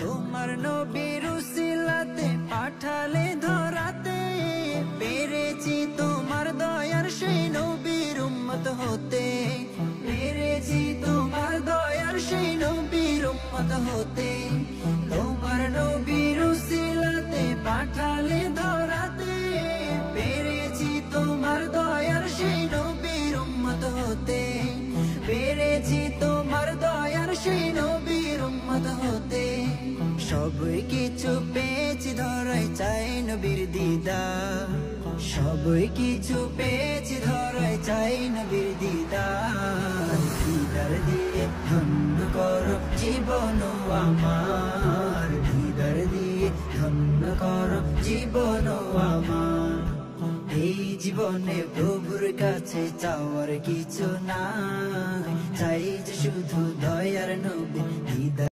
তোমার নবীর উসিলাতে পাঠালে ধরাতে পেরেছি তোমার দয়ার সেই নবীর উম্মত হতে। পেরেছি তোমার দয়ার সেই নবীর উম্মত হতে। তোমার নবীর উসিলাতে পাঠালে ধরাতে পেরেছি তোমার দয়ার সেই নবীর উম্মত হতে। পেরেছি তোমার দয়ার সেই নবীর উম্মত হতে। সব কিছু পেয়েছি ধরাই চাই নবীর দিদার। সব কিছু পেয়েছি ধরাই চাই নবীর দিদার। দিদার দিয়ে ধন্য করো জীবন আমার। দিদার দিয়ে ধন্য করো জীবন আমার। এই জীবনে প্রভুর কাছে চাওয়ার কিছু নাই, চাই যে শুধু দয়ার নবীর দিদার।